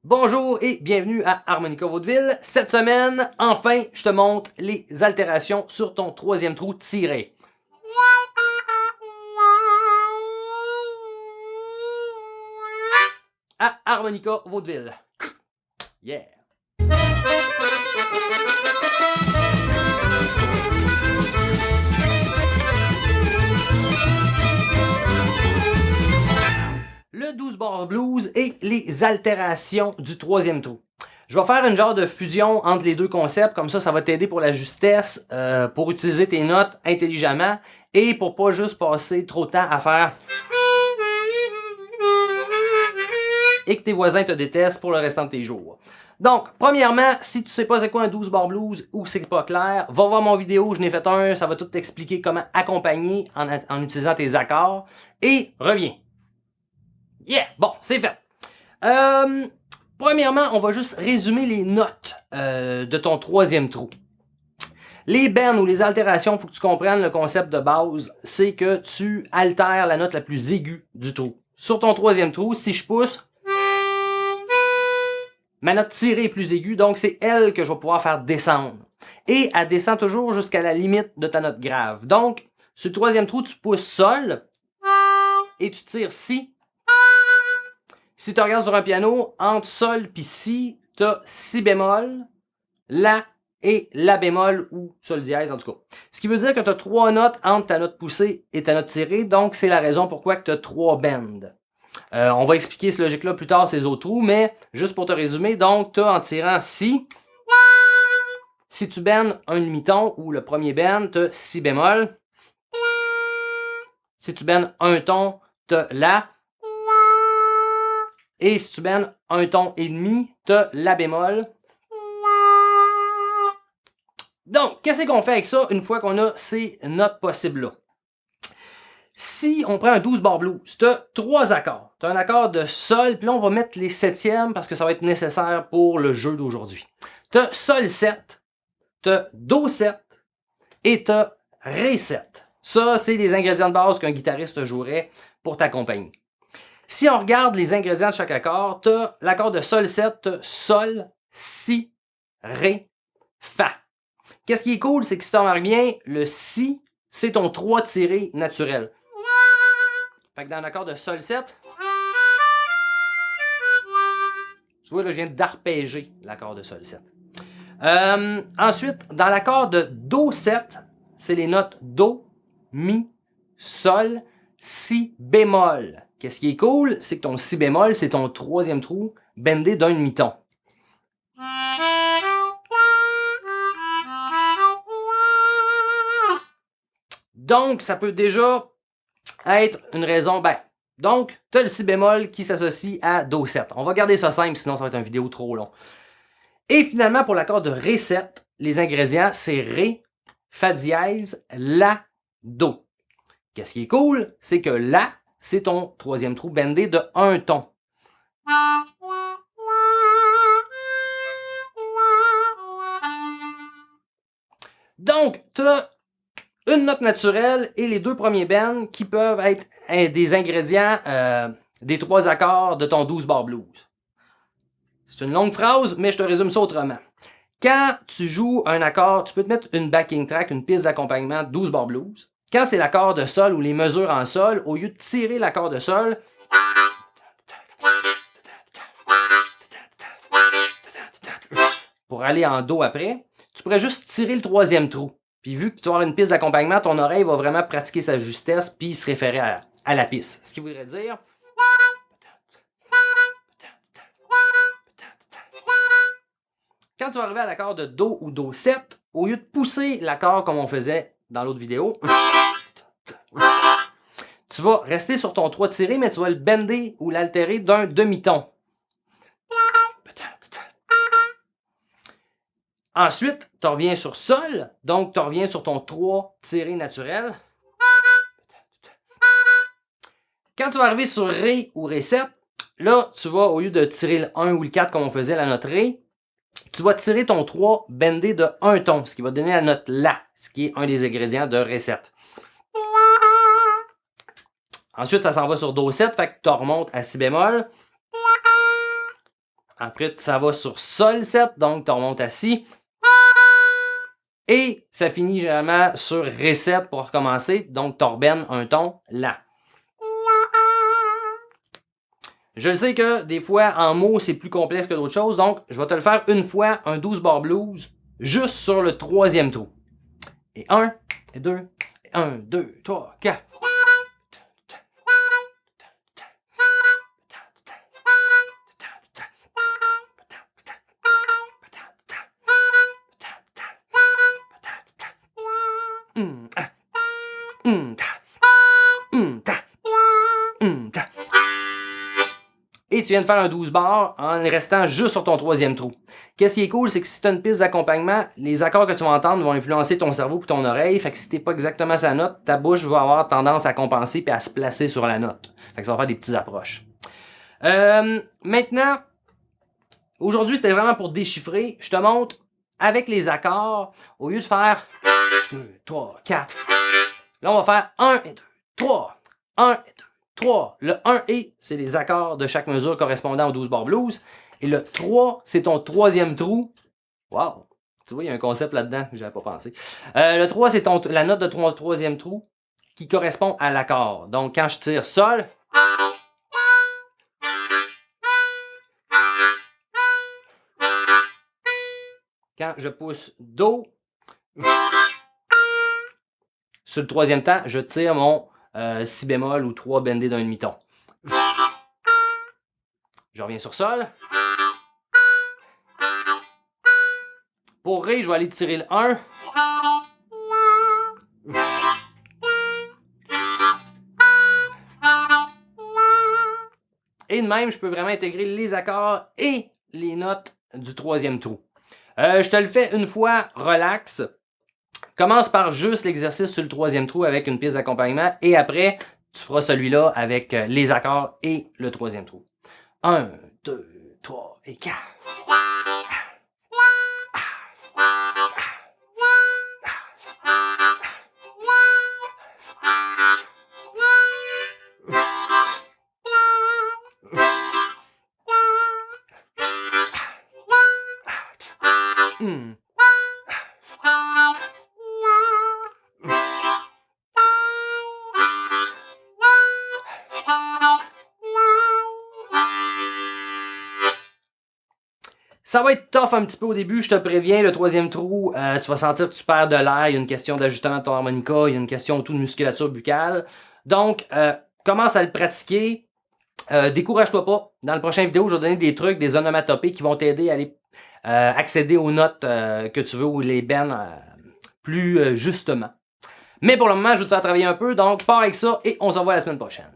Bonjour et bienvenue à Harmonica Vaudeville. Cette semaine, enfin, je te montre les altérations sur ton troisième trou tiré. À Harmonica Vaudeville. Yeah! Le 12 bar blues et les altérations du troisième trou. Je vais faire une genre de fusion entre les deux concepts, comme ça va t'aider pour la justesse, pour utiliser tes notes intelligemment et pour pas juste passer trop de temps à faire et que tes voisins te détestent pour le restant de tes jours. Donc, premièrement, si tu sais pas c'est quoi un 12 bar blues ou c'est pas clair, va voir mon vidéo, je n'ai fait un, ça va tout t'expliquer comment accompagner en utilisant tes accords et reviens. Yeah! Bon, c'est fait. Premièrement, on va juste résumer les notes de ton troisième trou. Les bends ou les altérations, il faut que tu comprennes le concept de base, c'est que tu altères la note la plus aiguë du trou. Sur ton troisième trou, si je pousse, ma note tirée est plus aiguë, donc c'est elle que je vais pouvoir faire descendre. Et elle descend toujours jusqu'à la limite de ta note grave. Donc, sur le troisième trou, tu pousses sol et tu tires si. Si tu regardes sur un piano, entre sol puis si, tu as si bémol, la et la bémol ou sol dièse en tout cas. Ce qui veut dire que tu as trois notes entre ta note poussée et ta note tirée, donc c'est la raison pourquoi tu as trois bends. On va expliquer cette logique-là plus tard, ces autres trous, mais juste pour te résumer, donc tu as en tirant si tu bendes un demi-ton ou le premier bend, tu as si bémol. Si tu bendes un ton, tu as la. Et si tu bendes un ton et demi, tu as la bémol. Donc, qu'est-ce qu'on fait avec ça une fois qu'on a ces notes possibles-là? Si on prend un 12 bar blues, tu as trois accords. Tu as un accord de sol, puis là on va mettre les septièmes parce que ça va être nécessaire pour le jeu d'aujourd'hui. Tu as sol 7, tu as do 7 et tu as ré 7. Ça, c'est les ingrédients de base qu'un guitariste jouerait pour t'accompagner. Si on regarde les ingrédients de chaque accord, tu as l'accord de sol 7, sol, si, ré, fa. Qu'est-ce qui est cool, c'est que si tu remarques bien, le si, c'est ton 3 tiré naturel. Fait que dans l'accord de sol 7, tu vois là, je viens d'arpéger l'accord de sol 7. Ensuite, dans l'accord de do 7, c'est les notes do, mi, sol, si bémol. Qu'est-ce qui est cool, c'est que ton si bémol, c'est ton troisième trou bendé d'un demi-ton. Donc, ça peut déjà être une raison, donc, tu as le si bémol qui s'associe à do 7. On va garder ça simple, sinon ça va être une vidéo trop long. Et finalement, pour l'accord de ré 7, les ingrédients, c'est ré, fa dièse, la, do. Qu'est-ce qui est cool, c'est que la, c'est ton troisième trou bendé de un ton. Donc, tu as une note naturelle et les deux premiers bends qui peuvent être des ingrédients des trois accords de ton 12 bar blues. C'est une longue phrase, mais je te résume ça autrement. Quand tu joues un accord, tu peux te mettre une backing track, une piste d'accompagnement 12 bar blues. Quand c'est l'accord de sol ou les mesures en sol, au lieu de tirer l'accord de sol, pour aller en do après, tu pourrais juste tirer le troisième trou. Puis vu que tu vas avoir une piste d'accompagnement, ton oreille va vraiment pratiquer sa justesse puis se référer à la piste. Ce qui voudrait dire... Quand tu vas arriver à l'accord de do ou do 7, au lieu de pousser l'accord comme on faisait dans l'autre vidéo, tu vas rester sur ton 3 tiré, mais tu vas le bender ou l'altérer d'un demi-ton. Ensuite, tu reviens sur sol, donc tu reviens sur ton 3 tiré naturel. Quand tu vas arriver sur ré ou ré 7, là, tu vas, au lieu de tirer le 1 ou le 4 comme on faisait la note ré, tu vas tirer ton 3 bendé de 1 ton, ce qui va donner la note la, ce qui est un des ingrédients de ré 7. Ensuite, ça s'en va sur do 7, fait que tu remontes à si bémol. Après, ça va sur Sol 7, donc tu remontes à Si. Et ça finit généralement sur Ré 7 pour recommencer, donc tu rebennes un ton La. Je sais que des fois, en mots, c'est plus complexe que d'autres choses, donc je vais te le faire une fois, un 12 bar blues, juste sur le troisième trou. Et 1, et 2, et 1, 2, 3, 4. Et tu viens de faire un 12 bars en restant juste sur ton troisième trou. Qu'est-ce qui est cool, c'est que si tu as une piste d'accompagnement, les accords que tu vas entendre vont influencer ton cerveau et ton oreille. Fait que si t'es pas exactement sa note, ta bouche va avoir tendance à compenser et à se placer sur la note. Fait que ça va faire des petites approches. Maintenant, aujourd'hui, c'était vraiment pour déchiffrer. Je te montre avec les accords, au lieu de faire 2, 3, 4. Là, on va faire 1 et 2, 3, 1 et 2. 3. Le 1 et, c'est les accords de chaque mesure correspondant au 12 bar blues. Et le 3, c'est ton troisième trou. Wow! Tu vois, il y a un concept là-dedans que j'avais pas pensé. Le 3, c'est la note de ton troisième trou qui correspond à l'accord. Donc, quand je tire Sol, quand je pousse Do, sur le troisième temps, je tire mon Si bémol ou 3 bendé d'un demi-ton. Je reviens sur Sol. Pour Ré, je vais aller tirer le 1. Et de même, je peux vraiment intégrer les accords et les notes du troisième trou. Je te le fais une fois, relax. Commence par juste l'exercice sur le troisième trou avec une piste d'accompagnement et après, tu feras celui-là avec les accords et le troisième trou. 1, 2, 3 et 4. Ça va être tough un petit peu au début, je te préviens, le troisième trou, tu vas sentir que tu perds de l'air, il y a une question d'ajustement de ton harmonica, il y a une question autour de musculature buccale. Donc, commence à le pratiquer, décourage-toi pas. Dans la prochaine vidéo, je vais donner des trucs, des onomatopées qui vont t'aider à aller accéder aux notes que tu veux ou les bennes plus justement. Mais pour le moment, je vais te faire travailler un peu, donc pars avec ça et on se revoit la semaine prochaine.